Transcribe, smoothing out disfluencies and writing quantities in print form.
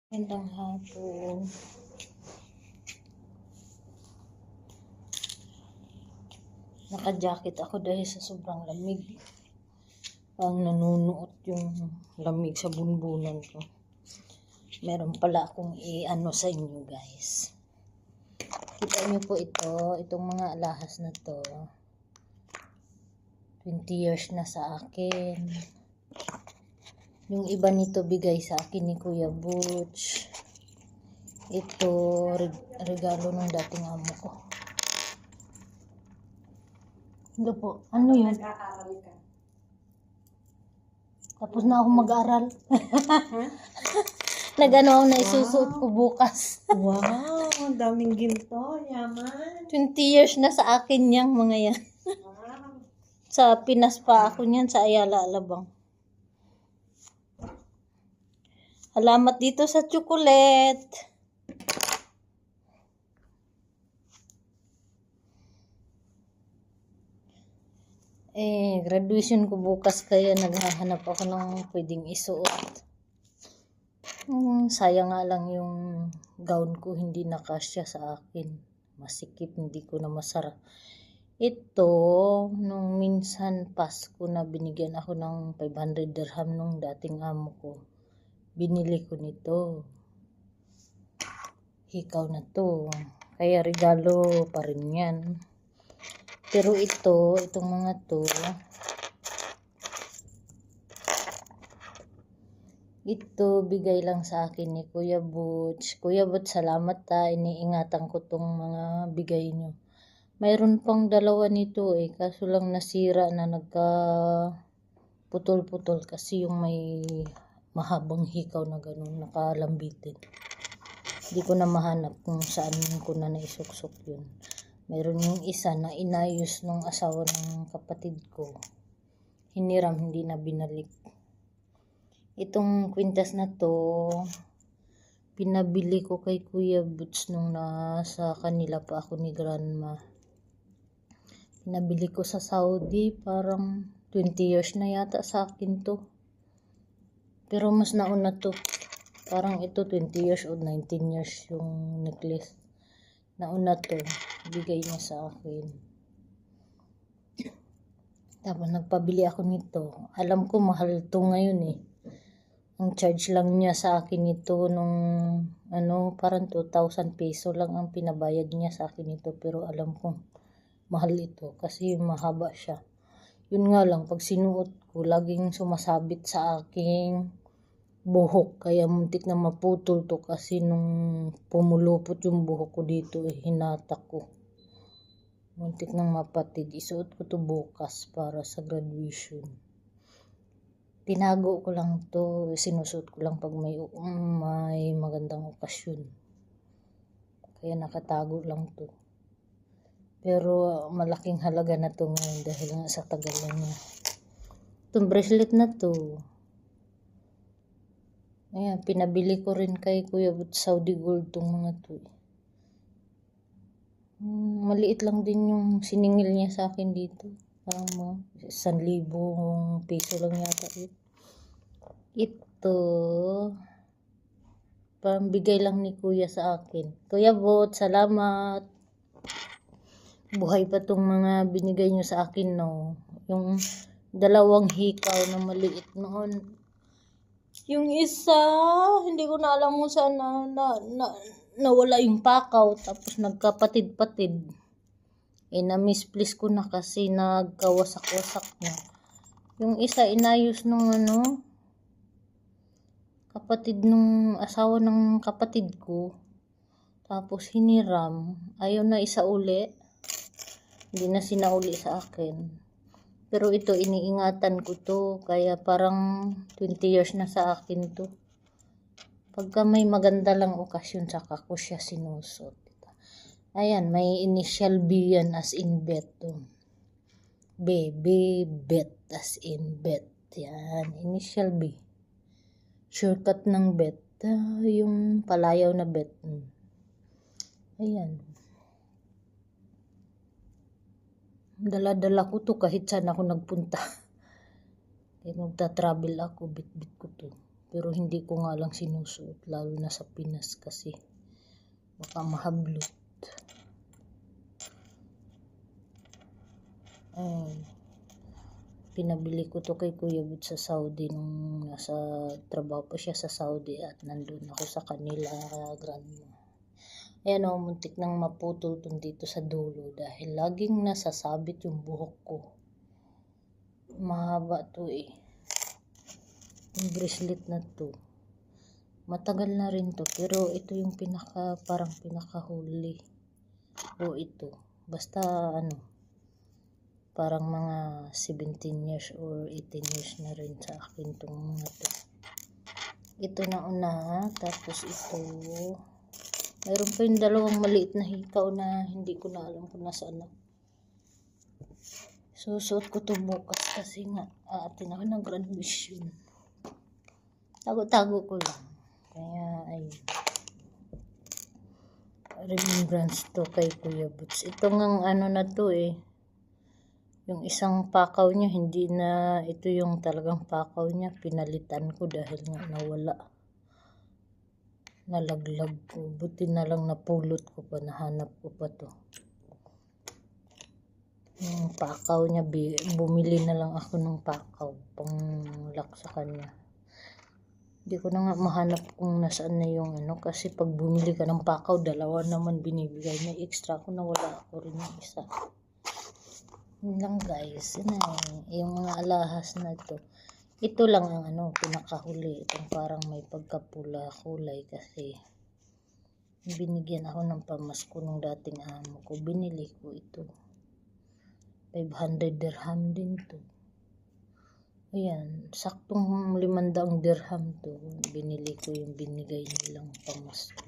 Magandang hapon. Naka-jacket ako dahil sa sobrang lamig. Ang nanunuot yung lamig sa bunbunan ko. Meron pala akong i-ano sa inyo, guys. Kita niyo po itong mga alahas na to. 20 years na sa akin. Yung iba nito bigay sa akin ni Kuya Butch. Ito, regalo ng dating amo ko. Ano po? Ano yun? Nag-aaral ka. Tapos na ako mag-aral. Nag-ano ako na isusuot ko bukas. Wow, ang daming ginto, yaman. 20 years na sa akin yang mga yan. Wow. Sa Pinas pa ako niyan sa Ayala, Alabang. Salamat dito sa chocolate. Graduation ko bukas kaya naghahanap ako ng pwedeng isuot. Sayang nga lang yung gown ko hindi nakasya sa akin. Masikip, hindi ko na masara. Ito, nung minsan Pasko na binigyan ako ng 500 dirham nung dating amo ko. Binili ko nito. Hikaw na to. Kaya regalo pa rin yan. Pero itong mga to, ito bigay lang sa akin ni Kuya Butch. Kuya Butch, salamat ta. Iniingatan ko tong mga bigay nyo. Mayroon pang dalawa nito kaso lang nasira na nagka putol-putol kasi yung may mahabang hikaw na ganun, nakalambitin. Hindi ko na mahanap kung saan ko na naisuksok yun. Mayroon yung isa na inayos nung asawa ng kapatid ko. Hiniram, hindi na binalik. Itong kwintas na to, pinabili ko kay Kuya Butch nung nasa kanila pa ako ni Grandma. Pinabili ko sa Saudi, parang 20 years na yata sa akin to. Pero mas nauna to. Parang ito 20 years o 19 years yung necklace. Nauna to. Bigay niya sa akin. Tapos nagpabili ako nito. Alam ko mahal to ngayon Ang charge lang niya sa akin ito nung parang 2,000 peso lang ang pinabayad niya sa akin ito. Pero alam ko mahal ito kasi mahaba siya. Yun nga lang, pag sinuot ko, laging sumasabit sa aking buhok. Kaya muntik na maputol to kasi nung pumulupot yung buhok ko dito, hinatak ko. Muntik nang mapatid. Isuot ko to bukas para sa graduation. Tinago ko lang to. Sinusuot ko lang pag may magandang okasyon. Kaya nakatago lang to. Pero malaking halaga na to ngayon dahil nga sa tagal na niya. Itong bracelet na to. Ayan, pinabili ko rin kay Kuya Butch Saudi Gold tong mga to. Maliit lang din yung siningil niya sa akin dito. Parang mga 1,000 piso lang yata yun. Ito, parang bigay lang ni Kuya sa akin. Kuya Butch, salamat. Buhay pa tong mga binigay nyo sa akin, no? Yung dalawang hikaw na maliit noon. Yung isa, hindi ko na alam kung saan nawala yung pakaw. Tapos nagkapatid-patid. Na-misplace ko na kasi nagkawasak-wasak na. Yung isa, inayos nung kapatid nung asawa ng kapatid ko. Tapos hiniram. Ayaw na isa uli. Hindi na sinauli sa akin. Pero ito, iniingatan ko to. Kaya parang 20 years na sa akin to. Pagka may maganda lang okasyon, saka ko siya sinusot. Ayan, may initial B yan as in bet to. Baby bet as in bet. Yan, initial B. Shortcut ng bet. Yung palayaw na bet. Ayan. Dala-dala ko to kahit saan ako nagpunta. Kaya magta-travel ako, bit-bit ko to. Pero hindi ko nga lang sinusuot, lalo na sa Pinas kasi baka mahablot. Pinabili ko to kay Kuya Bud sa Saudi nung nasa trabaho pa siya sa Saudi at nandun ako sa kanila grandma. Ayan o, muntik nang maputol dun dito sa dulo dahil laging nasasabit yung buhok ko. Mahaba to eh. Yung bracelet na to. Matagal na rin to pero ito yung parang pinakahuli. O ito. Basta parang mga 17 years or 18 years na rin sa akin itong mga to. Ito na una, tapos ito. Mayroon pa yung dalawang maliit na hikaw na hindi ko na alam kung nasaan na. Susuot ko to bukas kasi nga aatin ako ng graduation. Tago-tago ko lang. Kaya ayun. Remembrance to kay Kuya Boots. Ito ngang na to eh. Yung isang pakaw niya, hindi na ito yung talagang pakaw niya. Pinalitan ko dahil nga nawala. Nalaglag ko. Buti na lang napulot ko pa. Nahanap ko pa to. Yung pakaw niya, bumili na lang ako ng pakaw. Pang-lock sa kanya. Hindi ko na nga mahanap kung nasaan na yung kasi pag bumili ka ng pakaw, dalawa naman binibigay. May extra ko na wala ako rin yung isa. Yun lang guys, yung mga alahas na ito lang ang pinakahuli, itong parang may pagkapula kulay kasi binigyan ako ng pamasko nung dating amo ko, binili ko ito 500 dirham din to. Ayan, saktong 500 dirham to, binili ko yung binigay nilang pamasko.